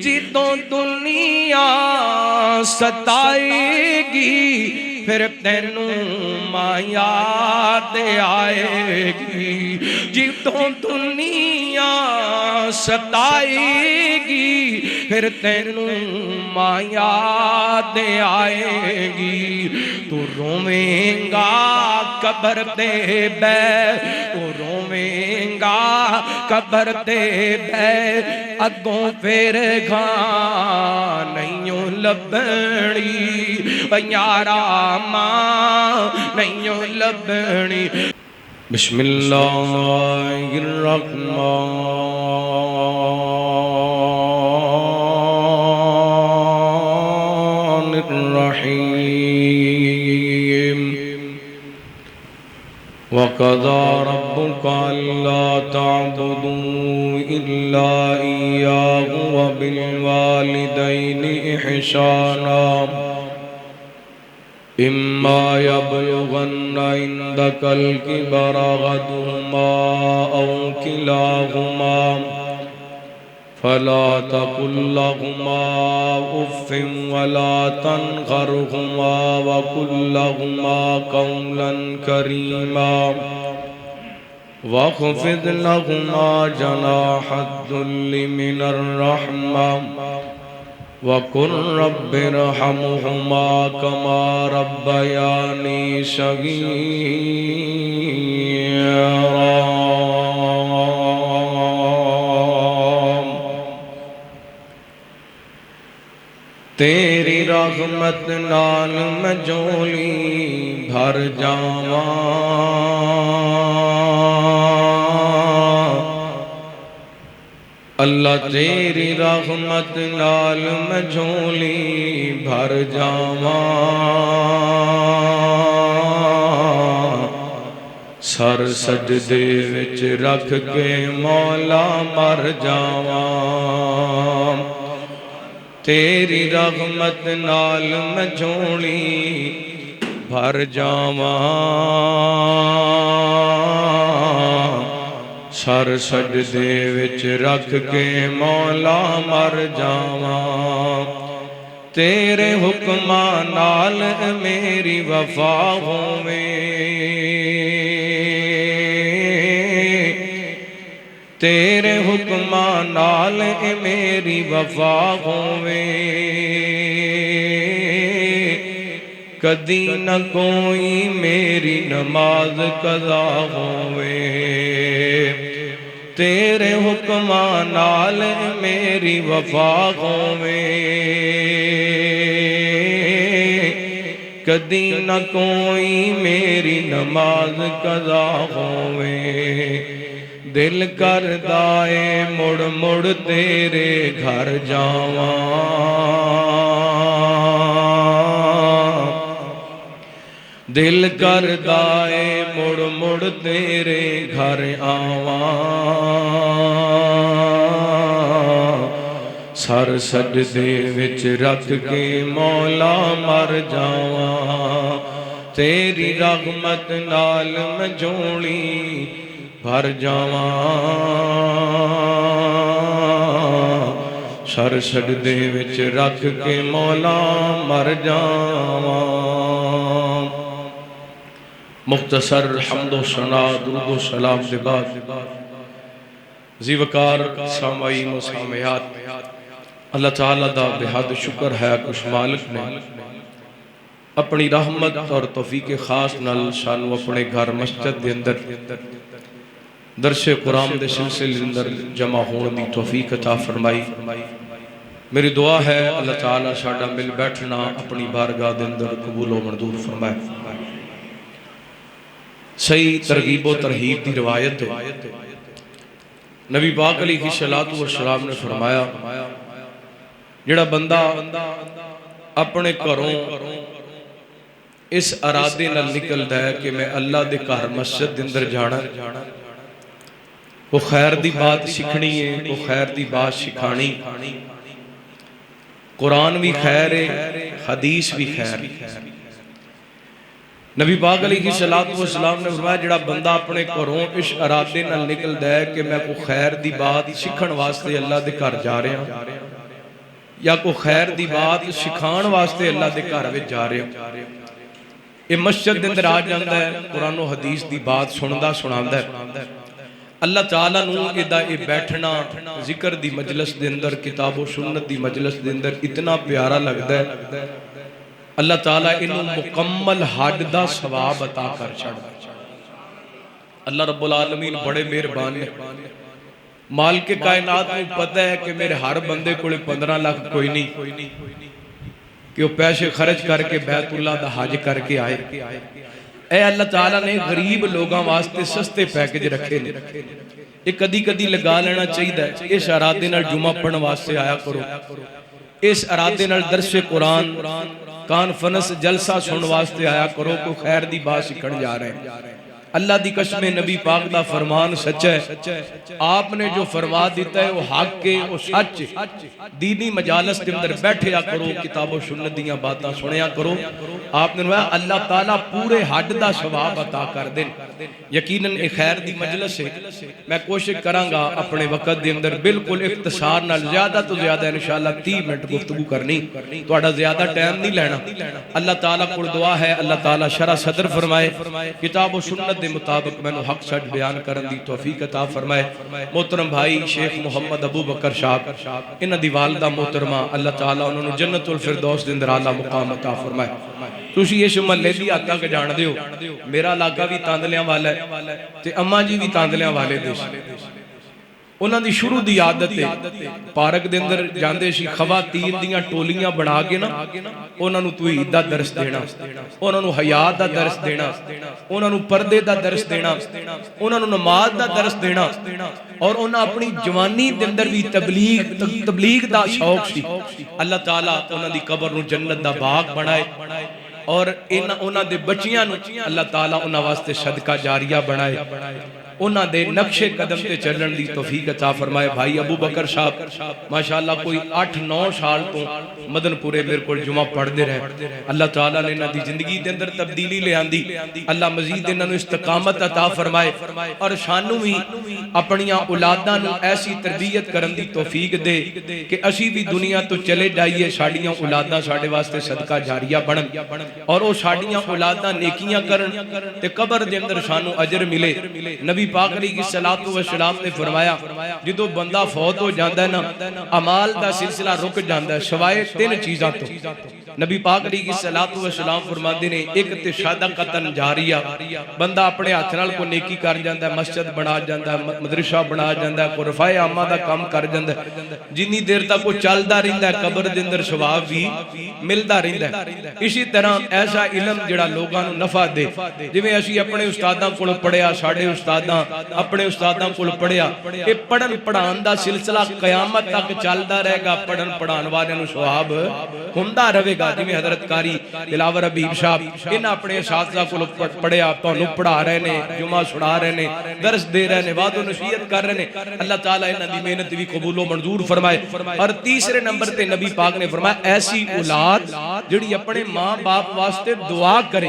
جدوں دنیا ستائے گی پھر تینوں ماں یاد آئے گی جدوں دنیا ستائے گی پھر تینوں ماں یاد آئے گی تو روویں گا قبر دے بیٹھ تو روویں گا قبر دے بیٹھ اگوں پھر گھاں نہیں لبنی یارا ماں نہیں لبنی بسم اللہ الرحمن الرحیم وَقَضَى رَبُّكَ أَلَّا تَعْبُدُوا إِلَّا إِيَّاهُ وَبِالْوَالِدَيْنِ إِحْسَانًا إِمَّا يَبْلُغَنَّ عِندَكَ الْكِبَرَ أَحَدُهُمَا أَوْ كِلَاهُمَا فَلَا تَقُل لَّهُمَا أُفٍّ وَلَا تَنْهَرْهُمَا وَقُل لَّهُمَا قَوْلًا كَرِيمًا وَاخْفِضْ لَهُمَا جَنَاحَ الذُّلِّ مِنَ الرَّحْمَةِ وَقُل رَّبِّ ارْحَمْهُمَا كَمَا رَبَّيَانِي صَغِيرًا تیری رحمت نال میں جھولی بھر جاواں اللہ تیری رحمت نال میں جھولی بھر جاواں سر سجدے وچ رکھ کے مولا مر جاواں تیری رحمت نال میں جھولی بھر جاواں سر سجدے وچ رکھ کے مولا مر جاواں تیرے حکماں نال میری وفا ہووے تیرے حکماں نال میری وفا ہووے کدی نہ کوئی میری نماز قضا ہووے تیرے حکماں نال میری وفا ہووے کدی نہ کوئی میری نماز قضا ہووے دل کردا اے مڑ مڑ تیرے گھر جاواں دل کردا اے مڑ مڑ تیرے گھر آواں سر سجدے وچ رکھ کے مولا مر جاواں تیری رحمت نال میں جھولی بھر جاواں سر سجدے وچ رکھ کے مولا مر جاواں مختصر حمد و ثنا درود و سلام دے بعد ذی وقار سامعین و سامعات اللہ تعالیٰ دا بہاد شکر ہے کچھ مالک نے اپنی رحمت اور توفیق خاص نال سانو اپنے گھر مسجد دے اندر درس قرآن دے سلسلے اندر جمع ہونے دی توفیق عطا فرمائی میری دعا ہے اللہ تعالیٰ ساڈا مل بیٹھنا اپنی بارگاہ دے اندر قبول و منظور فرمائے صحیح ترغیب و ترہیب دی روایت ہے نبی پاک علیہ الصلوۃ والسلام نے فرمایا جڑا بندہ اپنے گھروں اس ارادے نال نکلدا ہے کہ میں اللہ دے گھر مسجد دے اندر جانا وہ خیر دی بات سکھنی ہے وہ خیر دی بات سکھانی قرآن بھی خیر ہے حدیث بھی خیر ہے نبی پاک علیہ السلام نے فرمایا جڑا بندہ اپنے گھروں اس ارادے نال نکلدا ہے کہ میں کو خیر دی بات سیکھن واسطے اللہ دے گھر جا رہا یا کوئی خیر دی بات سکھان واسطے اللہ دے گھر وچ جا رہے ہو، یہ مسجد دے اندر آ جاندا ہے، قرآن و حدیث دی بات سندا سناندا ہے، اللہ تعالیٰ نو ادا اے بیٹھنا ذکر دی مجلس دے اندر، کتاب و سنت دی مجلس دے اندر اتنا پیارا لگدا ہے، اللہ تعالیٰ انہوں مکمل حج دا ثواب عطا کر چھڑا۔ اللہ رب العالمین بڑے مہربان نے، مالک کائنات کو پتہ ہے کہ میرے ہر بندے کو 15 لاکھ کوئی نہیں کہ وہ پیسے خرچ کر کے بیت اللہ دا حج کر کے آئے، اے اللہ تعالیٰ نے غریب لوگاں واسطے سستے پیکج رکھے نے، ایک کدی کدی لگا لینا چاہیے، اس ارادے نال جمعہ پڑھن واسطے آیا کرو، اس ارادے نال درس قرآن کانفرنس جلسہ سن واسطے آیا کرو، کوئی خیر دی بات سکھن جا رہے ہیں۔ اللہ دی قسم نبی پاک دا فرمان سچ ہے، آپ نے جو فرما دیتا ہے وہ حق کے وہ سچ، دینی مجالس کے اندر بیٹھیا کرو، کتاب و سنت دیاں باتاں سنیا کرو، آپ نے فرمایا اللہ تعالیٰ پورے حج دا ثواب عطا کر دیں۔ یقیناً ایک خیر دی مجلس ہے، میں کوشش کراں گا اپنے وقت دے اندر بالکل اختصار نال زیادہ تو زیادہ انشاءاللہ 30 منٹ گفتگو کرنی، تھوڑا زیادہ ٹائم نہیں لینا۔ اللہ تعالیٰ کو دعا ہے اللہ تعالیٰ شرح صدر فرمائے، کتاب و سنت دے مطابق میں نے حق سچ بیان کرن دی توفیق عطا فرمائے۔ محترم بھائی شیخ محمد ابو بکر صاحب، انہاں دی والدہ محترمہ، اللہ تعالیٰ انہوں نے جنت الفردوس دے اندر اعلیٰ مقام عطا فرمائے۔ تسی یہ محلے دی آقا کے جان دیو، میرا علاقہ بھی تاندلیاں والا ہے تے اماں جی بھی تاندلیاں والے دیش، انہاں دی شروع دی عادت ہے پارک دے اندر جاندے سی، خواتین دیاں ٹولیاں بنا کے نا انہاں نو توحید دا درس دینا، انہاں نو حیا دا درس دینا، انہاں نو پردے دا درس دینا، انہاں نو نماز دا درس دینا، اور انہاں اپنی جوانی دے اندر بھی تبلیغ دا شوق سی۔ اللہ تعالیٰ انہاں دی قبر نو جنت دا باغ بنائے، اور انہاں دے بچیاں نو اللہ تعالیٰ انہاں واسطے صدقہ جاریہ بنائے، انہاں دے نقش قدم تے چلن دی توفیق عطا فرمائے۔ بھائی ابو بکر صاحب ماشاءاللہ کوئی 8-9 سال تو مدن پورے میرے کو جمعہ پڑھ دے رہے، اللہ تعالیٰ نے انہاں دی زندگی دے اندر تبدیلی لے آندی، اللہ مزید انہاں نو استقامت عطا فرمائے، اور شانو بھی اپنیاں اولاداں نو ایسی تربیت کرن دی توفیق دے کہ اسی بھی دنیا تو چلے جائیے، ساڑیاں اولاداں ساڑے واسطے صدقہ جاریہ بڑھن، اور وہ ساڑیاں اولاداں نیکیاں کرن تے قبر دے اندر شانو اجر ملے۔ نبی پاک علیہ السلام نے فرمایا جدو بندہ فوت ہو جاندہ ہے نا، عمال دا سلسلہ رک جاندہ ہے سوائے 3 چیزاں تو۔ نبی پاک علیہ السلام فرماندے نے، ایک تے صدقۃ جاریہ، بندہ اپنے ہاتھ نال کو نیکی کر جاندہ ہے، مسجد بنا جاندہ ہے، مدرسہ بنا جاندہ ہے، کوئی رفع عامہ دا کام کر جاندہ ہے، جنی دیر تک کو چلدا رہندا ہے قبر دے اندر ثواب بھی ملدا رہندا ہے۔ اسی طرح ایسا علم جڑا لوگاں نو نفع دے، جویں اسی اپنے استاداں کول پڑھیا، ساڈے استاداں اپنے استاداں کول پڑھیا، اے پڑھن پڑھان دا سلسلہ قیامت تک چلدا رہے گا، پڑھن پڑھان والے نو ثواب ہوندا رہے گا۔ جویں حضرت قاری دلاور حبیب صاحب انہاں اپنے اساتذہ کول پڑھیا، تانوں پڑھا رہے نے، جمعہ سنا رہے نے، درس دے رہے نے، وعظ و نصیحت کر رہے نے، اللہ تعالیٰ انہاں دی محنت بھی قبول و منظور فرمائے۔ اور تیسرے نمبر تے نبی پاک نے فرمایا ایسی اولاد جڑی اپنے ماں باپ واسطے دعا کرے،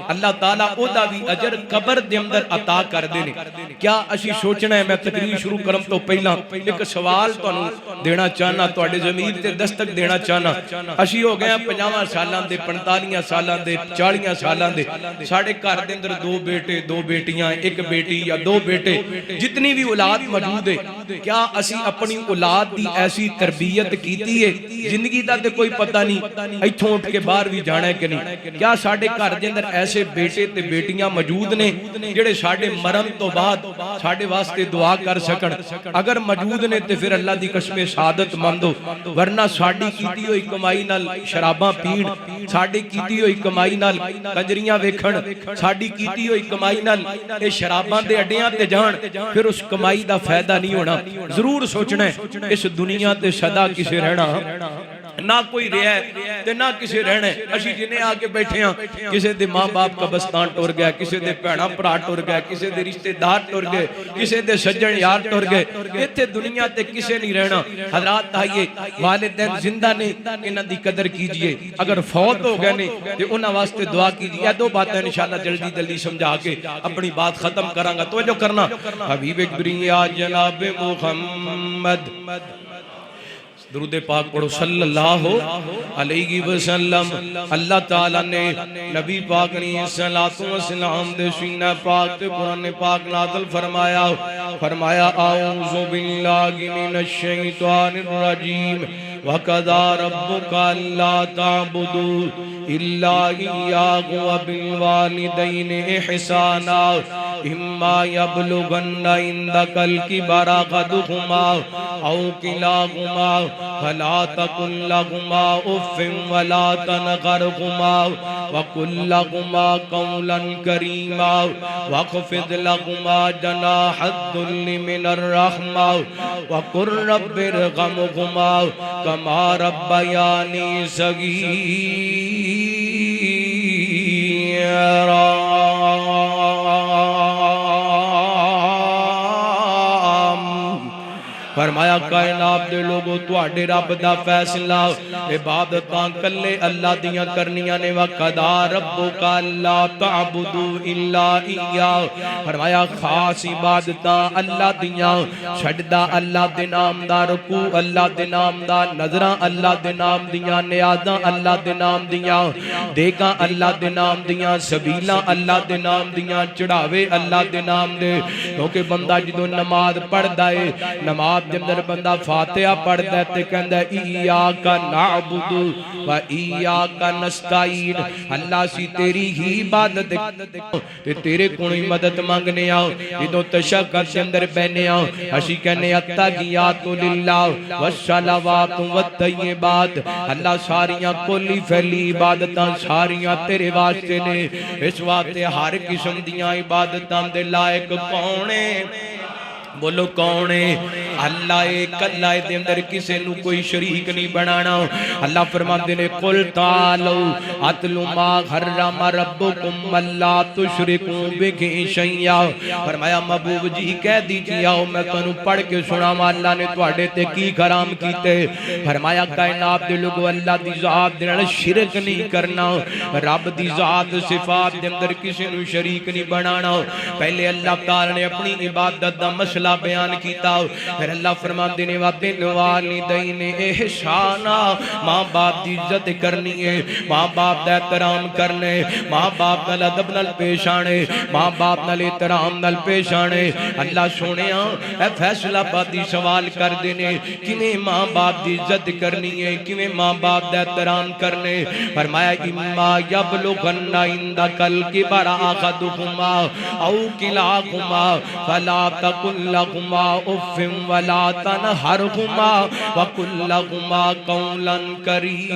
اللہ تعالیٰ او دا بھی اجر قبر دے اندر عطا کر دینے۔ کیا اسی سوچنا ہے، میں تقریر شروع کرم تو پہلا ایک سوال تو دینا چاہنا، تو اڈے ضمیر تے دستک دینا چاہنا، اسی ہو گئے 50 سالان دے، 45 سالان دے، 40 سالان دے، ساڑھے گھر دے اندر 2 بیٹے 2 بیٹیاں، 1 بیٹی یا 2 بیٹے، جتنی بھی اولاد موجود ہے، کیا اسی اپنی اولاد دی ایسی تربیت کیتی ہے؟ زندگی دا تے کوئی پتہ نہیں، ایتھوں اٹھ کے باہر بھی جانا ہے کہ نہیں؟ کیا ساڑھے گھر دے اندر ایسے بیٹے تے بیٹیاں موجود نے جڑے ساڑھے مرن تو بعد ساڑھے واسطے دعا کر سکن؟ اگر موجود نے تے پھر اللہ دی قسم سعادت مندو، ورنہ ساڑھی کیتی ہوئی کمائی نال شراباں پین، ساڑھی کیتی ہوئی کمائی نال کنجریاں ویکھن، ساڑھی کیتی ہوئی کمائی نال اے شراباں دے اڈیاں تے جان، پھر اس کمائی دا فائدہ نہیں ہونا۔ ضرور سوچنا ہے اس دنیا تے صدا کسے رہنا نہ کوئی رہا ہے تے نہ کسے رہنا ہے۔ اسی جنہیں آگے بیٹھے ہیں، کسے دے ماں باپ قبرستان ٹور گیا، کسے دے بھیڑاں بھرا ٹور گیا، کسے دے رشتہ دار ٹور گئے، کسے دے سجن یار ٹور گئے، ایتھے دنیا تے کسے نہیں رہنا۔ حضرات آئیے، والدین زندہ نے انہاں دی قدر کیجئے، اگر فوت ہو گئے نے تے انہاں واسطے دعا کیجئے۔ 2 باتیں انشاءاللہ جلدی سمجھا کے اپنی بات ختم کراں گا، توجہ کرنا۔ حبیب کریم یا جناب محمد درود پاک پڑھو صلی اللہ علیہ وسلم۔ اللہ تعالیٰ نے نبی پاک علیہ السلام دے سینہ پاک تے قرآن پاک نازل فرمایا، فرمایا اعوذ باللہ من الشیطان الرجیم وَقَضَىٰ رَبُّكَ أَلَّا تَعْبُدُوا إِلَّا إِيَّاهُ وَبِالْوَالِدَيْنِ إِحْسَانًا إِمَّا يَبْلُغَنَّ عِندَكَ الْكِبَرَ أَحَدُهُمَا أَوْ كِلَاهُمَا فَلَا تَقُل لَّهُمَا أُفٍّ وَلَا تَنْهَرْهُمَا وَقُل لَّهُمَا قَوْلًا كَرِيمًا وَاخْفِضْ لَهُمَا جَنَاحَ الذُّلِّ مِنَ الرَّحْمَةِ وَقُل رَّبِّ ارْحَمْهُمَا كَمَا رَبَّيَانِي صَغِيرًا۔ فرمایا کائنات دے لوگو تواڈے رب دا فیصلہ عبادتاں کلے اللہ دیاں کرنیاں نے وَقَضَىٰ رَبُّكَ أَلَّا تَعْبُدُوا إِلَّا إِيَّاهُ۔ فرمایا خاص عبادتاں اللہ دیاں چھڑدا اللہ دے نام دا، رکوع اللہ دے نام دا، نظراں اللہ دے نام دیاں، نیازاں اللہ دے نام دیاں، دیگاں اللہ دے نام دیاں، سبیلاں اللہ دے نام دیاں، چڑھاوے اللہ دے نام دے۔ کیونکہ بندہ جدوں نماز پڑھدا ہے، نماز دے اندر بندہ فاتحہ پڑھدا ہے تے کہندا ہے ایاک نعبد و ایاک نستعین، اللہ سی تیری ہی عبادت تے تیرے کولوں مدد منگنے آ۔ جدوں تشہد دے اندر بیٹھنے آ اسی کہنے التحیات للہ والصلوات والطیبات، اللہ ساریاں کلی پھیلی عبادتاں ساریاں تیرے واسطے نے۔ اس واسطے ہر قسم دیاں عبادتاں دے لائق کون ہے؟ بولو کون ہے؟ اللہ ایک اللہ دے اندر کسے نو کوئی شریک نہیں بنانا۔ اللہ فرماتے نے قل تعالوا اتل ما حرم ربکم الا تشرکوا بہ شیئا۔ فرمایا محبوب جی کہہ دیجئے آؤ میں تانوں پڑھ کے سناواں اللہ نے تواڈے تے کی حرام کیتے۔ فرمایا کائنات دے لوگو اللہ دی ذات دے نال شرک نہیں کرنا، رب دی ذات صفات دے اندر کسے نو شریک نہیں بنانا۔ پہلے اللہ تعالی نے اپنی عبادت دا مسئلہ بیان کیتا، پھر اللہ فرماتے نے وَبِالْوَالِدَيْنِ إِحْسَانًا، ماں باپ دی عزت کرنی ہے، ماں باپ دا احترام کرنے، ماں باپ نال ادب نال پیش آنے، ماں باپ نال احترام نال پیش آنے۔ اللہ سونیا اے فیصلہ بادی سوال کر دینے کیویں ماں باپ دی عزت کرنی ہے، کیویں ماں باپ دا احترام کرنے۔ فرمایا اِمَّا يَبْلُغَنَّ عِندَكَ الْكِبَرَ أَحَدُهُمَا أَوْ كِلَاهُمَا فَلَا تَقُل لَّهُمَا أُفٍّ وَلَا تَنْهَرْهُمَا وَقُل لَّهُمَا قَوْلًا كَرِيمًا۔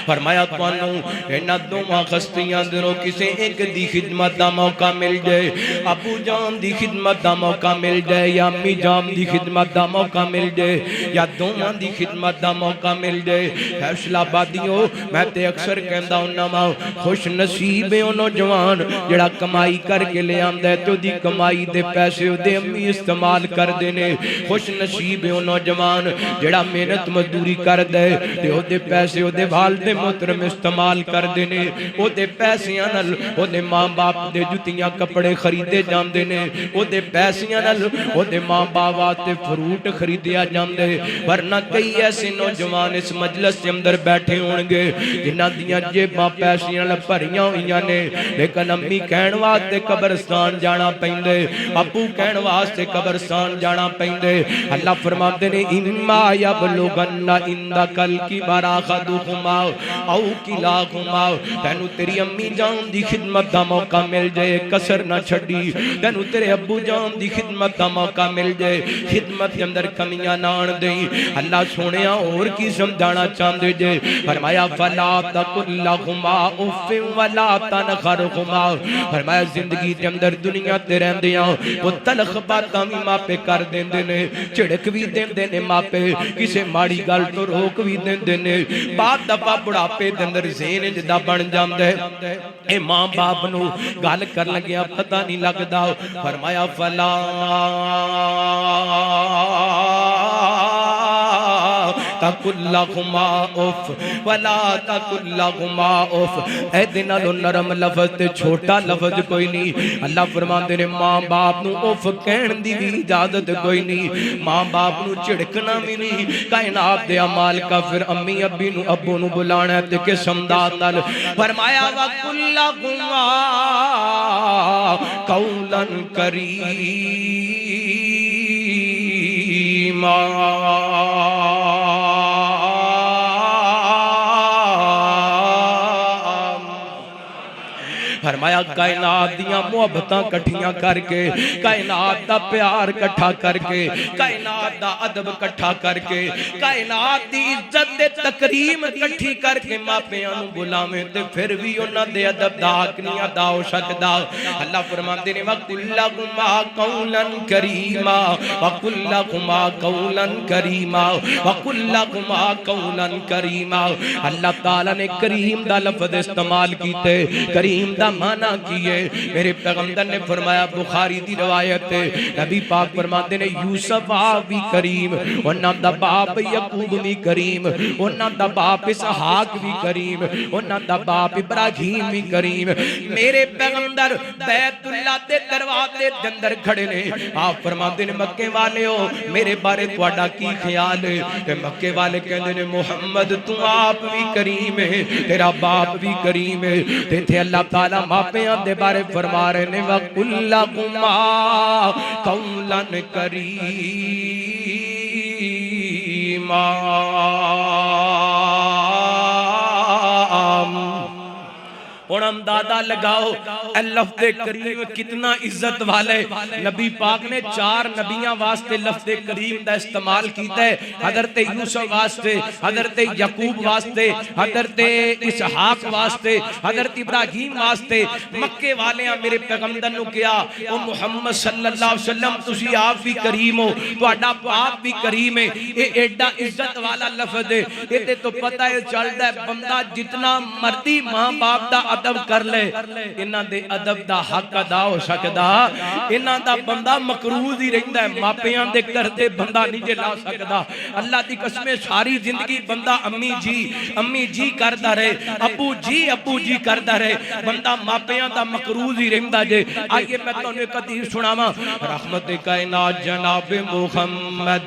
فرمایا توانوں انہاں دوواں ہستیاں دروں کسے ایک دی خدمت دا موقع مل جائے، ابو جان دی خدمت دا موقع مل جائے یا امی جان دی خدمت دا موقع مل جائے یا دوواں دی خدمت دا موقع مل جائے۔ فیصلہ بادیو میں تے اکثر کہندا ہوندا وا خوش نصیب ہے او نوجوان جڑا کمائی کر کے لے آندا ہے تے دی کمائی دے پیسے او دے امی استعمال کر دینے۔ خوش نصیب ہے او نوجوان جڑا محنت مزدوری کر دے تے او دے پیسے او دے والد محترم استعمال کر دینے، او دے پیسیاں نال او دے ماں باپ دے جتیاں کپڑے خریدے جاندے نے، او دے پیسیاں نال او دے ماں باپ واسطے فروٹ خریدیا جاندے۔ ورنہ کئی ایسے نوجوان اس مجلس کے اندر بیٹھے ہون گے جنہاں دیاں جیباں پیسیاں نال بھریاں ہوئیاں نے، لیکن امی کہن واسطے قبرستان جانا پیندے، ابو کہن واسطے قبرستان جانا پیندے۔ اللہ فرماتے نے اِمَّا يَبْلُغَنَّ عِندَكَ الْكِبَرَ أَحَدُهُمَا او کلاہما، تینو تیری امی جان دی خدمت دا موقع مل جائے کسر نہ چھڑی، تینو تیرے ابو جان دی خدمت دا موقع مل جائے خدمت کے اندر کمیاں نہ آن دیں۔ اللہ سونیا اور کی سمجھانا چاندے جے، فرمایا فلا تقل لہما اف ولا تنہرہما۔ فرمایا زندگی کے اندر دنیا تے رہندیاں وہ تلخ باتاں بھی ماں پہ کر دیندے نے، چڑک بھی دیندے نے ماں پہ، کسے ماڑی گل تو روک بھی دیندے نے۔ بعد دفعہ بڑھاپے دے اندر ذہن جدا بن جاندا ہے، اے ماں باپ نو گل کر لگیا پتہ نہیں لگدا۔ فرمایا فلا تقل لهما اف ولا تقل لهما اف. اے دے نالوں نرم لفظ تے چھوٹا لفظ کوئی نہیں. اللہ فرماندے نے ماں باپ نو اف کہن دی بھی اجازت کوئی نہیں. ماں باپ نو جھڑکنا بھی نہیں. کائنات دے اعمال کا پھر امی ابی نو ابو نو بلانا ہے تے قسم داد نال. فرمایا وَقُلْ لَهُمَا قَوْلًا كَرِيمًا. فرمایا کائنات دیاں محبتاں کٹھیاں کر کے, کائنات دا پیار کٹھا کر کے, کائنات دا ادب کٹھا کر کے, کائنات دی عزت تے تکریم کٹھی کر کے ماپیاں نو بلاویں تے پھر بھی انہاں دے ادب دا حق نہیں ادا ہو سکدا. اللہ فرماندے نے وَقُلْ لَهُمَا قَوْلًا كَرِيمًا وَقُلْ لَهُمَا قَوْلًا كَرِيمًا وَقُلْ لَهُمَا قَوْلًا كَرِيمًا. اللہ تعالیٰ نے کریم دا لفظ استعمال کیتے. کریم دا معنی کیے میرے پیغمبر نے فرمایا, بخاری دی روایت ہے, نبی پاک فرماتے نے یوسف بھی کریم, انہاں دا باپ یعقوب بھی کریم, انہاں دا باپ اسحاق بھی کریم, انہاں دا باپ ابراہیم بھی کریم. میرے پیغمبر بیت اللہ دے دروازے دے اندر کھڑے نے. آپ فرماتے نے مکے والے ہو میرے بارے تہاڈا کی خیال ہے؟ کہ مکے والے کہندے نے محمد تو آپ بھی کریم ہے, تیرا باپ بھی کریم ہے. تے اللہ تعالیٰ ماپیاں دے بارے فرما رہے نے وَقُلْ لَهُمَا قَوْلًا كَرِيمًا. اور اندازہ لگاؤ اے لفظ کریم کتنا عزت والے. نبی پاک نے 4 نبیاں واسطے لفظ کریم دا استعمال کیتا ہے. حضرت یوسف واسطے, حضرت یعقوب واسطے, حضرت اسحاق واسطے, حضرت ابراہیم واسطے. مکے والیاں میرے پیغمبر نو کیا او محمد صلی اللہ علیہ وسلم تسی آپ بھی کریم ہو, تہاڈا باپ بھی کریم ہے. اے ایڈا عزت والا لفظ ہے. اے تے تو پتہ ہے چلدا ہے بندہ جتنا مرضی ماں باپ دا ادب کر لے انہاں دے ادب دا حق ادا ہو سکدا. انہاں دا بندہ مقروض ہی رہندا ہے, ماپیاں دے کرتے بندہ نہیں جے لا سکدا. اللہ دی قسم ساری زندگی بندہ امی جی کردا رہے, ابو جی کردا رہے, بندہ ماپیاں دا مقروض ہی رہندا جے. آئیے میں تانوں ایک حدیث سناواں. رحمت کائنات جناب محمد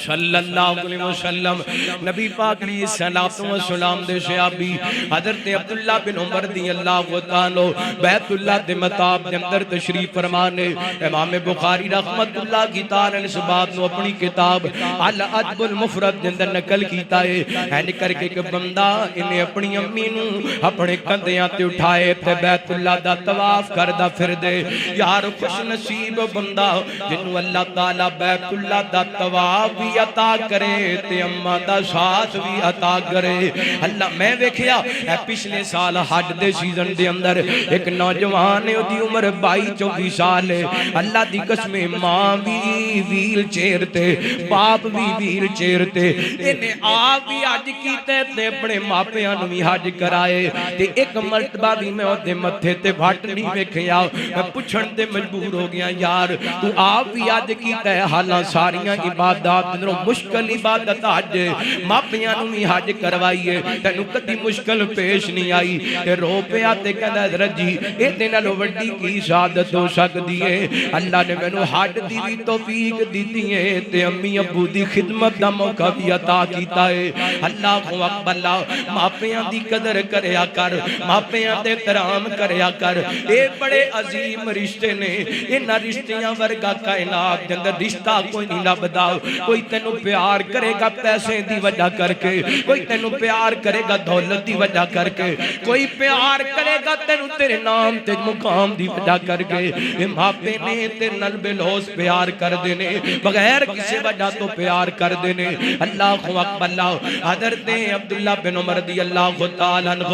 صلی اللہ علیہ وسلم نبی پاک علیہ السلام دے صحابی حضرت عبداللہ بن عمر رضی اللہ تعالی بیت اللہ دے مطاب دے اندر تشریف فرمانے. امام بخاری رحمت اللہ کی تعالی نے اس بات نو اپنی کتاب الادب المفرد دے اندر نقل کیتا ہے. این کر کے کہ بندہ انہیں اپنی امی نو اپنے کندھیاں تے اٹھائے تے بیت اللہ دا طواف کردا پھر دے. یار خوش نصیب بندہ جنوں اللہ تعالی بیت اللہ دا طواف بھی عطا کرے تے اماں دا ساتھ بھی عطا کرے. اللہ میں ویکھیا پچھلے سال حج دے سیزن دے اندر ایک نوجوان ہے, دی عمر 22-24 سال ہے. اللہ دی قسم ماں بھی ویل چیئر تے باپ بھی ویل چیئر تے, انہیں آپ بھی حج کیتے تے اپنے ماپیاں نو بھی حج کرائے. تے ایک مرتبہ بھی میں دے متھے تے بھٹ نہیں ویکھیا. میں پوچھن تے مجبور ہو گیا یار تو آپ بھی حج کیتا ہے, حالاں ساریاں عبادات مشکل عبادت حج ماپیاں نو بھی حج کروائیے تینوں کدی مشکل پیش نہیں آئی. تے رو پیا تے کہندا حضرت جی اے تے نالوں وڈی کی سعادت ہو سکدی ہے. اللہ نے مینوں حج دی بھی توفیق دتی ہے تے امی ابو دی خدمت دا موقع بھی عطا کیتا ہے. اللہ اکبر. ماپیاں دی قدر کریا کر, ماپیاں دے احترام کریا کر. اے بڑے عظیم رشتے نے, انہاں رشتیاں ورگا کائنات دے اندر رشتہ کوئی نہیں لبدا. کوئی تینوں پیار کرے گا پیسے دی وجہ کر کے, کوئی تینوں پیار کرے گا دولت دی وجہ کر کے, کوئی پیار کرے گا تینوں تیرے نام تے مقام دی وجہ کر کے. ماپے نے تے نل بلوس پیار کر دینے بغیر کسی وجہ تو پیار کر دینے. اللہ اکبر. حضرت عبداللہ بن عمر رضی اللہ تعالیٰ عنہ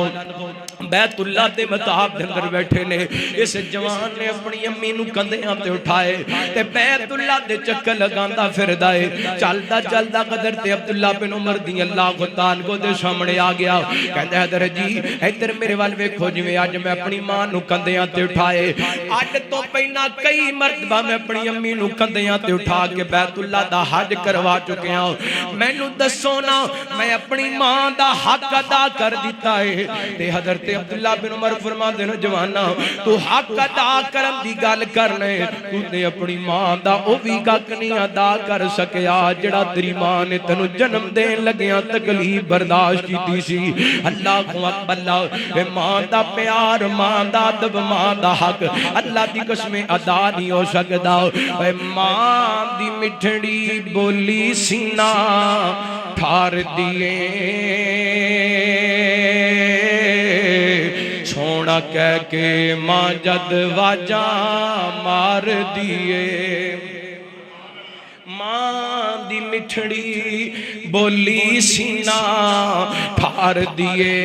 بیت اللہ دے مطاب دے اندر بیٹھے نے. اس جوان نے اپنی امی نو کندھیاں تے اٹھائے تے بیت اللہ دے چکر لگاندا پھردا ہے. چلدا چلدا حضرت عبداللہ بن عمر رضی اللہ تعالیٰ عنہ دے سامنے آ گیا. کہندا حضرت جی ادھر میرے وال ویکھو جویں اج میں اپنی ماں نو کندھیاں تے اٹھائے اڈ تو پہنا کئی مرتبہ میں اپنی امی نو کندیاں تے اٹھا کے بیت اللہ دا حج کروا چکے ہوں مینوں دسو نا میں اپنی ماں دا حق ادا کر دیتا ہے تے حضرت عبداللہ بن عمر فرماندے نے جوانا تو حق ادا کرن دی گل کرنے تو نے اپنی ماں دا او وی حق نہیں ادا کر سکیا جڑا تیری ماں نے تینوں جنم دین لگیاں تکلیف برداشت کیتی سی اللہ اکبر اللہ اے ماں دا پیار ماں دا ادب ماں دا حق اللہ دی قسم ادا نہیں ہو سکدا اے ماں دی مٹھڑی بولی سینہ ٹھار دیے سونا کہہ کے ماں جد واجاں مار دیے ماں دی مٹھڑی بولی سینہ ٹھار دیے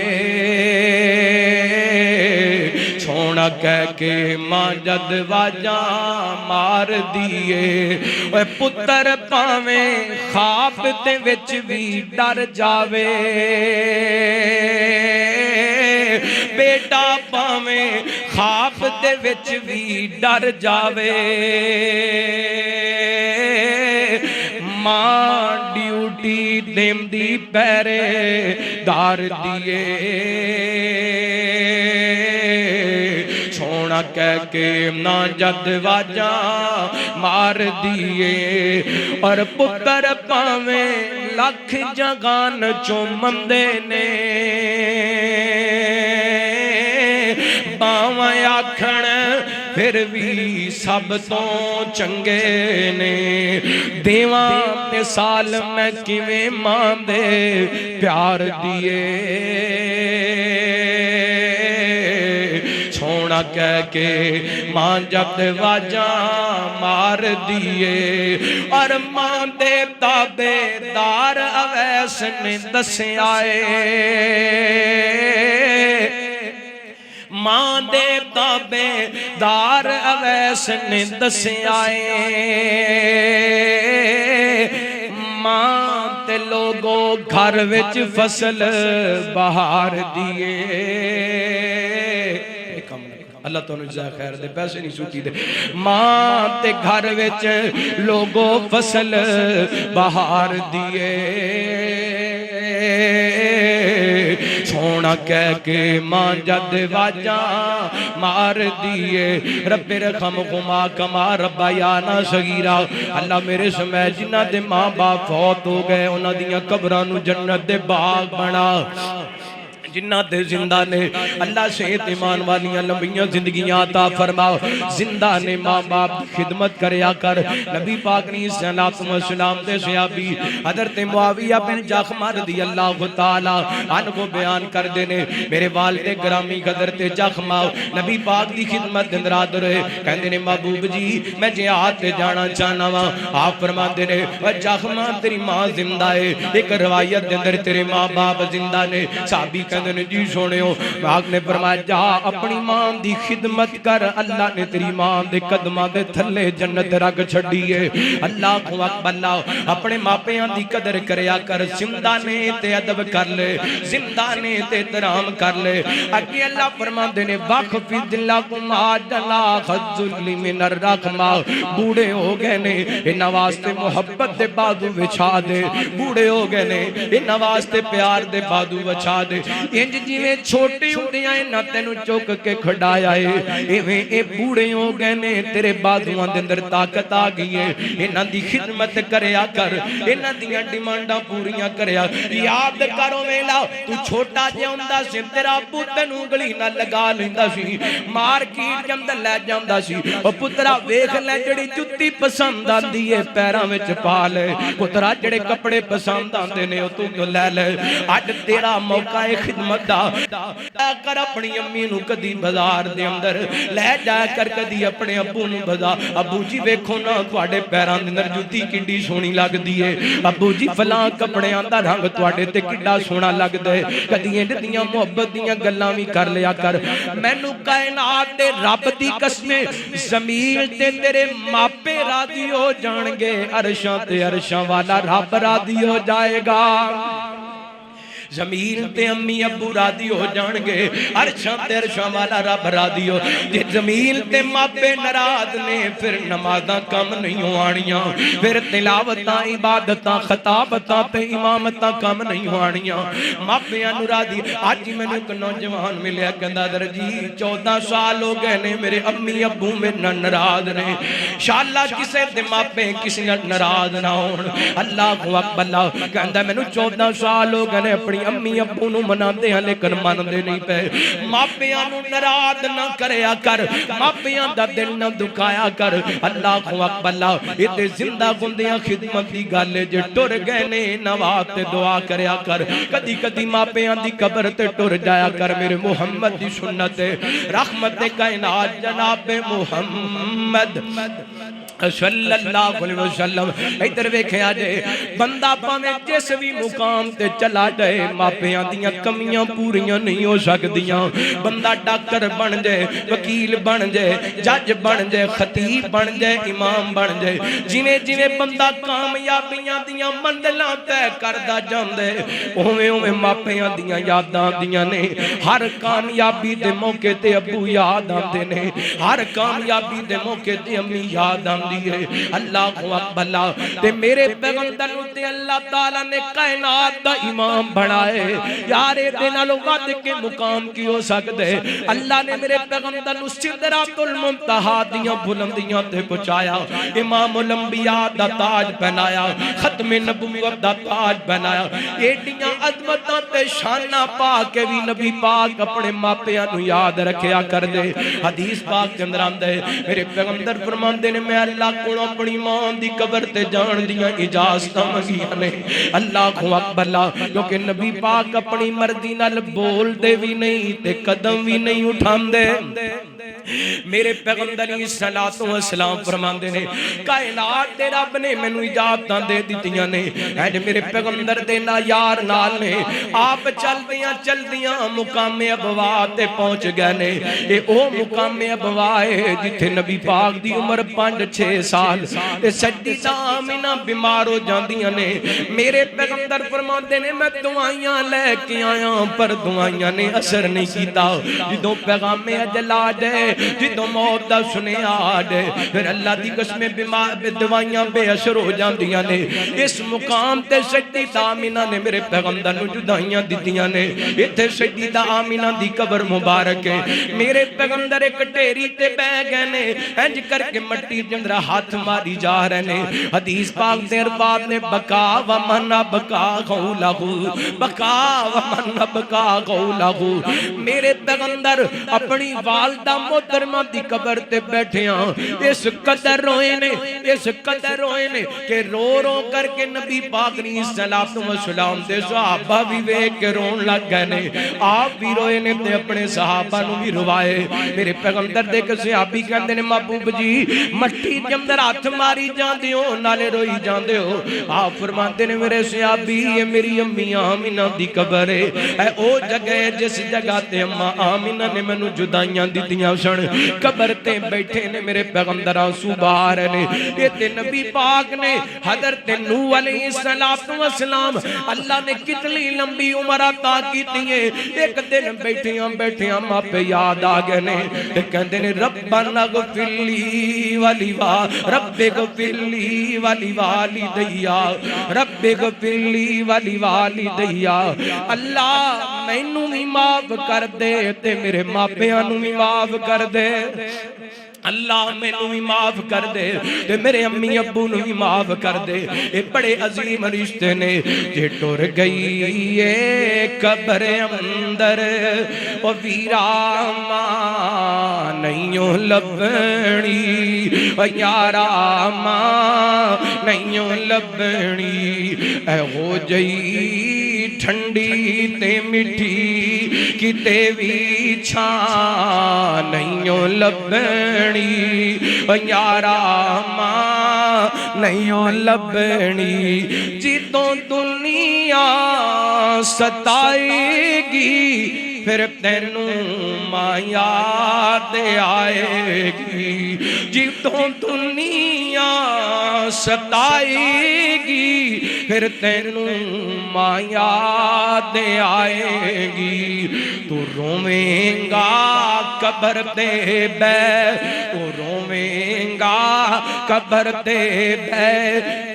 سونا کہہ کے ماں جد واجاں مار دیے اے پتر پاویں خواب تے وچ بھی ڈر جاوے بیٹا پاویں خواب دے وچ بھی ڈر جاوے ماں ڈیوٹی دیم دی پیرے دار دیے سونا کہہ کے نا جد واجاں مار دیے اور پتر پاویں لکھ جگان چومندے نے باویں آکھن پھر بھی سب تو چنگے نے دیواں تے سال میں کیویں ماں دے پیار دیے سونا کہہ کے ماں جد واجاں مار دیے اور ماں دے تابے دار اویس نے دسے آئے ماں دے تابے دار اویس نے دسے آئے ماں تے لوگو گھر وچ فصل بہار دیے اللہ تو جزا خیر دے پیسے نہیں سوٹی دے ماں تے گھر وچ لوگو فصل بہار دیے سونا کہہ کے ماں جد واجاں مار دیے رب رحم ہما کما ربیانا صغیرا اللہ میرے سمے جنہ دے ماں باپ فوت ہو گئے انہاں دیاں قبراں نو جنت دے باغ بنا جنہ دے زندہ نے اللہ صحت ایمان والیاں لمبیاں زندگیاں عطا فرماؤ زندہ نے ماں باپ خدمت کریا کر نبی پاک نے صلی السلام دے صحابی حضرت معاویہ بن جخم رضی اللہ تعالی عنہ کو بیان کر دینے میرے والد گرامی حضرت جخم نبی پاک دی خدمت دن رات رہے کہندے نے محبوب جی میں جہاد تے جانا چاہنا وا آپ فرما دینے جخم تیری ماں زندہ ہے ایک روایت دے اندر تیرے ماں باپ زندہ نے صحابی نے جی سونے ہو آگ نے فرمایا جا اپنی ماں دی خدمت کر اللہ نے تیری ماں دے قدمہ دے تھلے جنت رکھ چھڑی ہے اللہ کو اکبر اللہ اپنے ماپیاں دی قدر کریا کر زندہ نے تے ادب کر لے زندہ نے تے احترام کر لے اگے اللہ فرما دینے وقف دلکم آجلا خذل من الرحمہ بوڑے ہو گئے نے ان واسطے محبت دے بادو وچھا دے بوڑے ہو گئے نے ان واسطے پیار دے بادو وچھا دے انج جیویں چھوٹے ہوندے آئے نہ تینوں چوک کے کھڑایا ہے ایویں اے بوڑے ہو گئے نے تیرے بازواں دے اندر طاقت آ گئی ہے انہاں دی خدمت کریا کر انہاں دیاں ڈیمانڈاں پوریاں کریا یاد کرو ویلا تو چھوٹا جے ہوندا سی تیرا ابو تینوں انگلی نہ لگا لیندا سی مارکیٹ جے اندر لے جاندا سی او پترا ویکھ لے جڑی جُتی پسند آندی ہے پیراں وچ پا لے پترا جڑے کپڑے پسند آندے نے او تو لے لے اج تیرا موقع ہے خدمت دا کر اپنی امی نو کدی بازار دے اندر لے جا کر کدی اپنے ابو نو بازار ابو جی ویکھو نا تواڈے پیراں دے اندر جُتی کڈی سونی لگدی ہے ابو جی فلاں کپڑیاں دا رنگ تواڈے تے کڈا سونا لگدا ہے کدی انج دیاں محبت دیاں گلاں وی کر لیا کر مینوں کائنات دے رب دی قسم زمین تے تیرے ماپے راضی ہو جان گے عرشاں تے عرشاں والا رب راضی ہو جائے گا زمین تے امی ابو راضی ہو جان گے، عرشاں تے عرشاں والا رب راضی ہو جے زمین تے ماپے ناراض نے پھر نمازاں کم نہیں ہوانیاں، پھر تلاوتاں عبادتاں خطابتاں تے امامتاں کم نہیں ہوانیاں۔ ماپیاں نو راضی اج مینوں ایک نوجوان ملیا کہندا در جی 14 سال ہو گئے نے میرے امی ابو میرے نال ناراض نے، انشاءاللہ کسے دے ماپے کسی نال ناراض نہ ہون۔ اللہ اکبر کہندا مینوں 14 سال ہو گئے نے اپنی امی ابو نو مناندے ہیں لیکن ماندے نہیں پے۔ ماپیاں نو ناراض نہ کریا کر، ماپیاں دا دل نہ دکھایا کر۔ اللہ اکبر اے تے زندہ گندیاں خدمت دی گل جے ٹر گئے نے نوات تے دعا کریا کر۔ کدی کدی ماپیاں دی قبر تے ٹر جایا کر، میرے محمد دی سنت رحمت کائنات جناب محمد صلی اللہ علیہ وسلم۔ ادھر ویکھیا جے بندہ پاویں جس بھی مقام تے چلا جائے ماپیاں دیاں کمیاں پوریاں نہیں ہو سکدیاں۔ بندہ ڈاکٹر بن جائے، وکیل بن جائے، جج بن جائے، خطیب بن جائے، امام بن جائے، جویں جویں بندہ کامیابیاں دیاں منزلاں طے کردا جاندے اوویں اوویں ماپیاں دیاں یاداں دیاں نے۔ ہر کامیابی دے موقع تے ابو یاد آندے نے، ہر کامیابی دے موقع تے امی یاد آندی ہے۔ اللہ اکبر تے میرے پیغمبر تے اللہ تعالیٰ نے کائنات دا امام بنائے، یار دے نالوں ود کے مقام کی ہو سکدے۔ اللہ نے میرے پیغمبر نو سدرۃ المنتہا دیاں بلندیاں تے پہنچایا، امام الانبیاء دا تاج پہنایا، ختم نبوت دا تاج پہنایا۔ ایڈیاں عظمتاں تے شاناں پا کے بھی نبی پاک اپنے ماپیاں نو یاد رکھیا کر دے۔ حدیث پاک کے اندر آندا ہے میرے پیغمبر فرماندے نے میں اللہ کو اپنی ماں دی قبر تے جان دیاں اجازتاں منگیاں نے۔ اللہ اکبر کیونکہ نبی پاک اپنی مرضی نال بول دے بھی نہیں تے قدم بھی نہیں اٹھاندے۔ میرے پیغمبر علیہ الصلوۃ والسلام فرماندے نے کائنات دے رب نے مینوں اجازتاں دے دتیاں نے، اے میرے پیغمبر دے نا یار نال نے آپ چلدیاں چلدیاں مقام ابوا تے پہنچ گئے نے۔ اے او مقام ابوا ہے جتھے نبی پاک دی عمر 5-6 سال تے سیدہ آمینہ بیمار ہو جاندیاں نے۔ میرے پیغمبر فرماندے نے میں دعائیاں لے کے آیا پر دعائیاں نے اثر نہیں کیتا۔ جدوں پیغام اجل آ جائے، جدوں موت دا سنیا آ جائے، پھر اللہ دی قسم دعائیاں بے اثر ہو جاندیاں نے۔ اس مقام تے سیدہ آمینہ نے میرے پیغمبر نو جدائیاں دتیاں نے۔ ایتھے سیدہ آمینہ دی قبر مبارک ہے، میرے پیغمبر ایک ڈھیری تے بیٹھ گئے نے، انج کر کے مٹی دے اندر ہاتھ ماری جا رہے نے۔ حدیث پاک دے الفاظ نے بکا و من بکا قولہ، بکا و من بکا قولہ۔ میرے پیغمبر اپنی والدہ محترمہ دی قبر تے بیٹھے ہیں، اس قدر روئے نے، اس قدر روئے نے کہ رو رو کر کے نبی پاک علیہ السلام دے صحابہ بھی ویکھ کے رون لگ گئے نے۔ آپ بھی روئے نے تے اپنے صحابہ نو بھی روائے۔ میرے پیغمبر دے کہ صحابی کہندے نے محبوب جی مٹی دے اندر ہاتھ ماری جاندے ہو نالے روئی جاندے ہو۔ آپ فرماتے نے میرے صحابی یہ میری امی آمینہ دی قبر ہے، اے او جگہ جس جگہ تے اماں آمینہ نے مینوں جدائیاں دتیاں سن، قبر تے بیٹھے نے میرے پیغمبر آنسو بہا رہے نے۔ یہ تے نبی پاک نے حضرت نوح علیہ السلام اللہ نے کتنی لمبی عمر عطا کیتی ہے، ایک دن بیٹھیاں بیٹھیاں ماں پہ یاد آ گئے نے تے کہندے نے ربنا اغفر لی رب اغفر لی والدیا، رب اغفر لی والدیا۔ اللہ مینوں بھی معاف کر دے تے میرے ماپیاں نوں بھی معاف کر دے۔ اللہ میں نو بھی معاف کر دے تے میرے امی ابو نو بھی معاف کر دے۔ اے بڑے عظیم رشتے نے جے ٹر گئی اے قبر اندر او ویرا ماں نہیں لبنی، او یارا ماں نہیں لبنی، اے ہو جئی ٹھنڈی تے مٹھی کتے بھی چھان نہیں لبنی، یارا ماں نہیں لبنی۔ جدوں دنیا ستائے گی پھر تینوں ماں یاد آئے گی، جدوں دنیا ستائے گی پھر تینوں ماں یاد آئے گی تو رویں گا قبر دے بے تو رویں گا قبر دے بے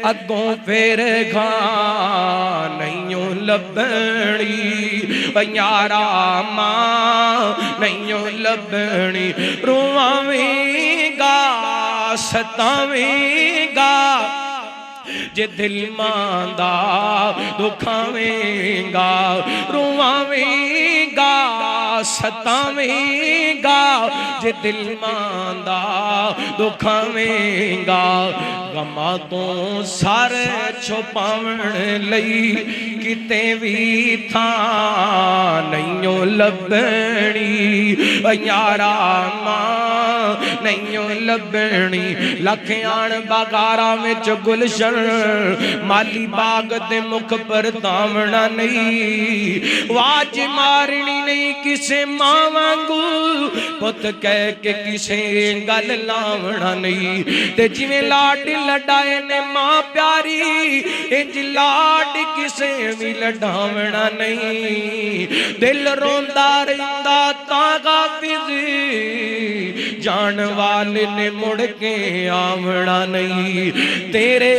اگوں پھر گھاں نہیں لبنی یارا ماں نہیں لبنی رواویں گا ستاویں گا جے دل ماندا دکھاویں گا رواویں گا ستاویں گا جے دل ماندا دکھاویں گا غماں تو سر چھپاون لئی کتے وی تھاں نہیں لبنی یارا ماں نہیں لبنی لکھیاں باغاراں وچ گلشن مالی باغ دے مکھ پر دامنا نہیں واج مارنی نہیں کسے ماں وانگو پت کہہ کے کسے گل لاونا نہیں تے جویں لاڈ لڈائے نے ماں پیاری انج لاڈ کسے بھی لڈاونا نہیں دل روندا رہندا تاں غافظ جان والے نے مڑ کے آونا نہیں تیرے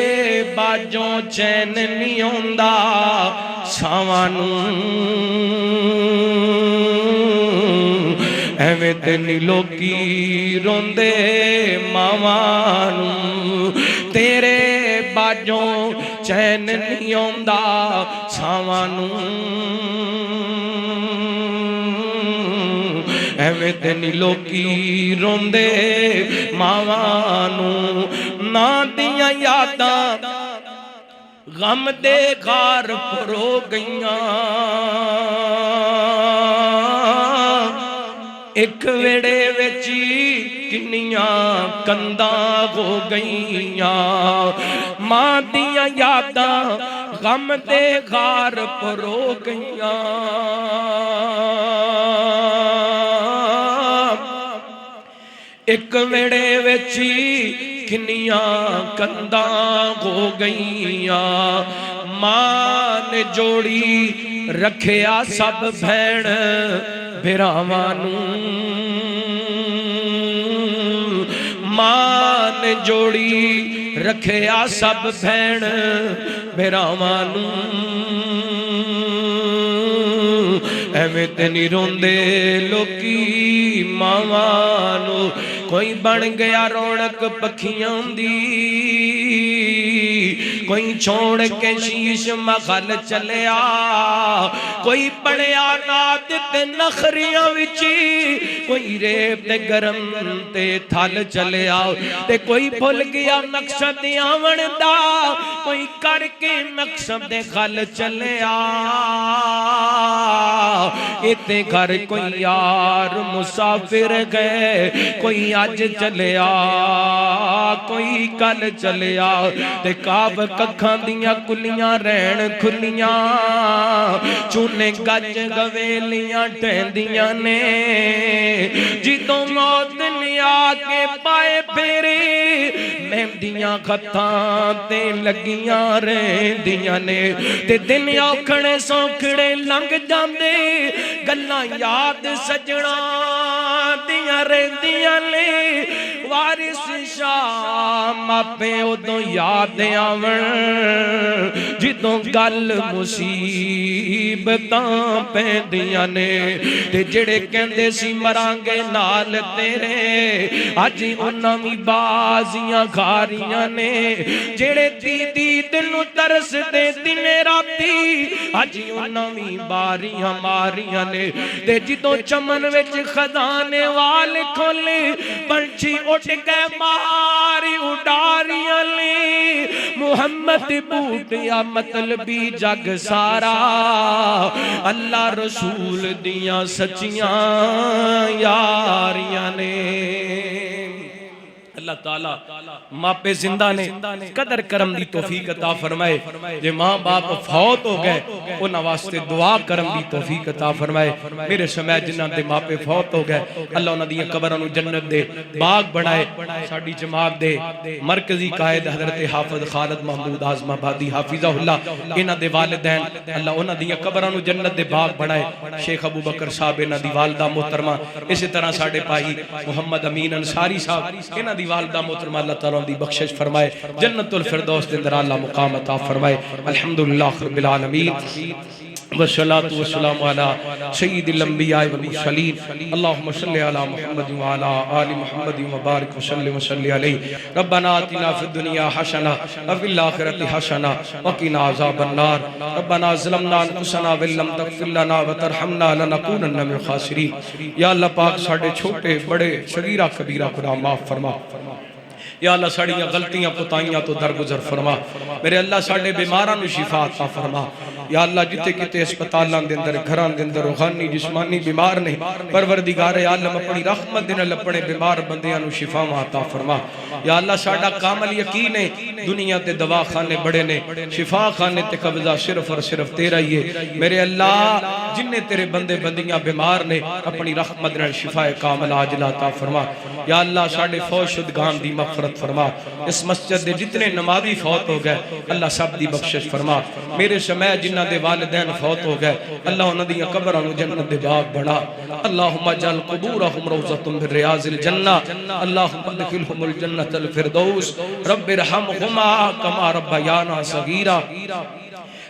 باجوں چین نہیں ہوندا ساوانوں ایویں تے نہیں لوکی روندے ماوانوں تیرے باجوں چین نہیں ہوندا ساوانوں ایویں تے نہیں لوکی روندے ماوانوں نا دیاں یاداں غم دے غار پرو گئیاں ایک ویڑے وچی کنیاں کنداں ہو گئیاں ماں دیاں یاداں غم دے غار پرو گئیاں ایک ویڑے وچی کنیاں کنداں ہو گئیاں ماں نے جوڑی رکھیا سب بھین بھراوانوں ماں نے جوڑی رکھیا سب بھین بھراوانوں ایویں تے نہیں روندے لوکی ماوانوں کوئی بن گیا رونق پکھیاں دی کوئی چھوڑ کے شیش مغل چلیا کوئی پڑیا نات تے نخریاں وچی کوئی ریب تے گرم تے تھل چلیا تے کوئی بھول گیا مقصد آون دا کوئی کر کے مقصد دے خل چلیا اتے گھر کوئی یار مسافر گئے کوئی آج چلیا کوئی کل چلیا تے کعب ککھاں دیاں کلیاں رہن کھلیاں چونے گج گویلیاں ٹہندیاں نے جدوں موت نے آکے پائے پھیرے مہندیاں خطاں تے لگیاں رہندیاں نے تے دن اوکھڑے سوکھڑے لنگ جاندے گلاں یاد سجنا دیاں رہندیاں نے وارث شام پہ ادوں یاد آون جدوں گل مصیبتاں پیندیاں نے تے جڑے کہندے سی مرانگے نال تیرے اج انہاں وی بازیاں گھاریاں نے جڑے دی دل نوں ترس دے دن راتی اج انہاں وی باریاں ماریاں نے تے جدوں چمن وچ خزانے وال کھولے پنچھی اٹھ گئے ماری اڈاریاں لے محمد بوٹیا مطلبی جگ سارا اللہ رسول دیاں سچیاں یاریاں نے اللہ تعالیٰ ماں پہ زندہ نے قدر کرم دی توفیق عطا فرمائے جے ماں باپ فوت ہو گئے انہاں واسطے دعا کرم دی توفیق عطا فرمائے میرے سمے جنہاں دے ماں پہ فوت ہو گئے اللہ انہاں دی قبراں نو جنت دے باغ بنائے ساڈی جماعت دے مرکزی قائد حضرت حافظ خالد محمود اعظم آبادی حافظہ اللہ انہاں دے والدین اللہ انہاں دی قبراں نو جنت دے باغ بنائے شیخ ابو بکر صاحب انہاں دی والدہ محترمہ اسی طرح ساڈے بھائی محمد امین انصاری صاحب انہاں دی والدہ محترمہ اللہ تعالیٰ دی بخشش فرمائے جنت الفردوس دے اندر اللہ مقام عطا فرمائے الحمدللہ رب العالمین والصلاة والسلام على سید الانبیاء والمرسلین اللہم صلی علی محمد وعلی آل محمد وبارک وسلم وصلی علیہ ربنا آتنا فی الدنیا حسنہ وفی الآخرۃ حسنہ وقنا عذاب النار ربنا ظلمنا انفسنا وان لم تغفر لنا وترحمنا لنکونن من الخاسرین یا اللہ پاک ساڈے چھوٹے بڑے صغیرہ کبیرہ گناہ معاف فرما یا اللہ ساڑیاں غلطیاں پتائیاں تو درگزر فرما میرے اللہ ساڑے بیماران شفا عطا فرما یا اللہ جتے کتے اسپتالان دے اندر گھران دے اندر روحانی جسمانی بیمار نے پروردگار عالم اپنی رحمت دن اپنے بیمار بندیاں نو شفا عطا فرما یا اللہ ساڑا کامل یقین ہے دنیا تے دوا خانے بڑے نے شفا خانے تے قبضہ صرف اور صرف تیرا ہی ہے میرے اللہ جن نے تیرے بندے بندیاں بیمار نے اپنی رحمت دن شفا کامل عاجلہ عطا فرما یا اللہ ساڑے فوج شدگان دی مغفرت فرما اس مسجد دے جتنے نمازی فوت ہو گئے اللہ سب دی بخشش فرما میرے سمے جنہ دے والدین فوت ہو گئے اللہ انہ دی قبران جنت دے باغ بڑھا اللہم جل قبورہم روزتم من ریاض الجنہ اللہم ادخلہم الجنت الفردوس رب ارحمہما کما ربیانا صغیرہ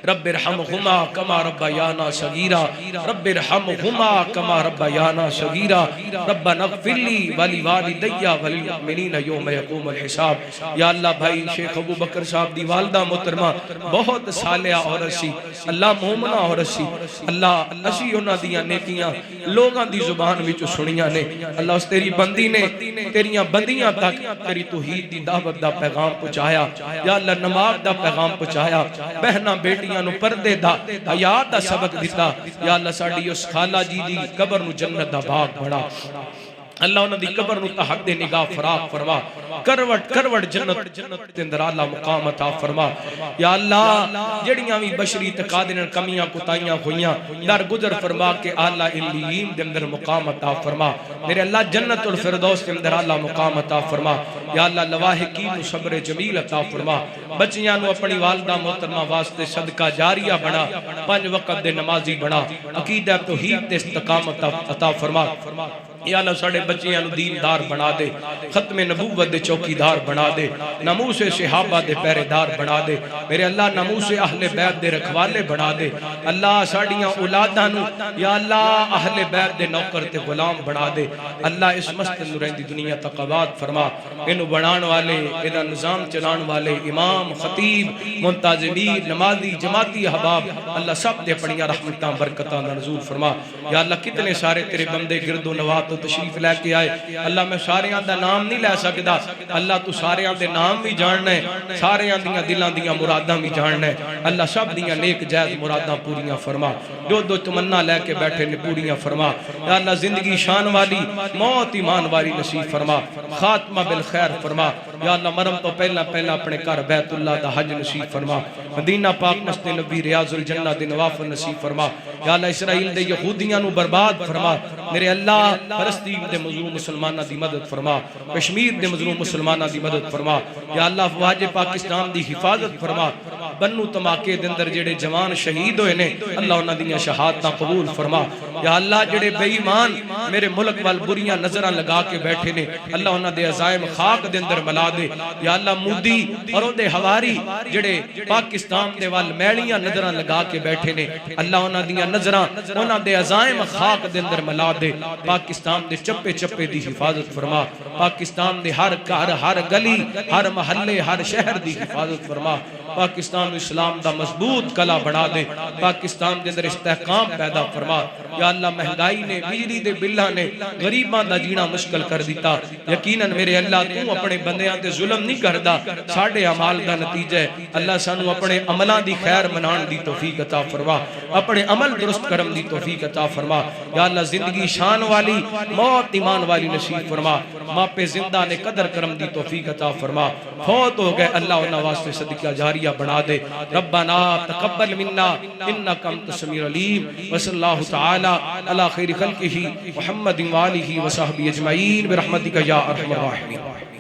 رب ارحمہما کما ربیانا صغیرہ رب ارحمہما کما ربیانا صغیرہ ربنا اغفر لی ولی والدی وللمؤمنین یوم یقوم الحساب یا اللہ بھائی شیخ ابو بکر صاحب دی والدہ محترمہ بہت صالحہ عورت سی اللہ مومنہ عورت سی اللہ اسی انہاں دیاں نیکیاں لوگاں دی زبان وچ سنیاں نے اللہ اس تیری بندی نے تیریاں بندیاں تک تیری توحید دی دعوت دا پیغام پہنچایا یا اللہ نماز دا پیغام پہنچایا بہناں بیٹی نو پردے دا حیات دا سبق دیتا یا اللہ ساڑی اس خالہ جی دی قبر نو جنت دا باغ بڑا اللہ انہوں دی قبر نو تحق دے نگاہ فراق فرما کروٹ جنت دے اندر اللہ مقام عطا فرما یا اللہ جڑیاں بھی بشری تقادر کمیاں کتائیاں ہوئیاں در گزر فرما کے اللہ علیین دے اندر مقام عطا فرما میرے اللہ جنت الفردوس دے اندر اللہ مقام عطا فرما یا اللہ لواحقین و صبر جمیل عطا فرما بچیاں نو اپنی والدہ محترمہ واسطے صدقہ جاریہ بنا 5 وقت دے نمازی بنا عقیدہ توحید تے استقامت عطا فرما یا اللہ ساڑے بچیاں نو دیندار بنا دے ختم نبوت دے چوکیدار بنا دے ناموس صحابہ دے پہرےدار بنا دے میرے اللہ ناموس اہل بیت دے رکھوالے بنا دے اللہ ساڑیاں اولاداں نو یا اللہ اہل بیت دے نوکر تے غلام بنا دے اللہ اس مسجد نو رہندی دنیا تقوات فرما انو بنان والے ادا نظام چلان والے امام خطیب منتظمین نمازی جماعتی احباب اللہ سب دے اپنیاں رحمتاں برکتاں نزول فرما یا اللہ کتنے سارے تیرے بندے گرد و نواز تو تشریف لے کے آئے اللہ میں سارے آن دا نام نہیں لے سکتا اللہ تو سارے آن دے نام بھی جاننا ہے سارے آن دیاں دلان دیاں مراداں بھی جاننا ہے اللہ سب دیاں نیک جائز مراداں پوریاں فرما جو تمنا لے کے بیٹھے نے پوریاں فرما یا اللہ زندگی شان والی موت ایمان والی نصیب فرما خاتمہ بالخیر فرما یا اللہ مرم تو پہلا اپنے گھر بیت اللہ دا حج نصیب فرما مدینہ پاک مسجد نبی ریاض الجنہ دے نوافل نصیب فرما یا اللہ اسرائیل دے یہودیاں نو برباد فرما میرے اللہ فلسطین دے مظلوم مسلمانہ دی مدد فرما کشمیر دے مظلوم مسلمانہ دی مدد فرما یا اللہ افواج پاکستان دی حفاظت فرما بنو تماکے دے اندر جڑے جوان شہید ہوئے نے اللہ انہاں دیاں شہادتاں قبول فرما یا اللہ جڑے بے ایمان میرے ملک وال بریاں نظراں لگا کے بیٹھے نے اللہ انہاں دے عزائم خاک دے اندر ملا دے یا اللہ مودی اور اون دے ہواری جڑے پاکستان دے وال میلیاں نظراں لگا کے بیٹھے نے اللہ انہاں دیاں نظراں انہاں دے عزائم خاک دے اندر ملا دے پاکستان دے چپے چپے دی حفاظت فرما پاکستان دے ہر گھر ہر گلی ہر محلے ہر شہر دی حفاظت فرما پاکستان اسلام دا مضبوط کلا بڑھا دے پاکستان دے اندر استحکام پیدا فرما یا اللہ مہنگائی نے بجلی دے بلہ نے غریباں دا جینا مشکل کر دیتا یقیناً میرے اللہ تو اپنے بندیاں تے ظلم نہیں کردا ساڑھے عمال دا نتیجہ ہے اللہ سانو اپنے عملاں دی خیر منان دی توفیق عطا فرما، اپنے عمل درست کرم دی توفیق عطا فرما یا اللہ زندگی شان والی موت ایمان والی نصیب فرما، ماں پہ زندہ نے قدر کرم دی توفیق عطا فرما، فوت ہو گئے اللہ انہاں واسطے صدقہ جاریہ بنا دے، ربنا تقبل منا انک انت السمیع العلیم، وصلی اللہ تعالی علی خیر خلقہ محمد وآلہ وصحبہ اجمعین برحمتک یا ارحم الراحمین۔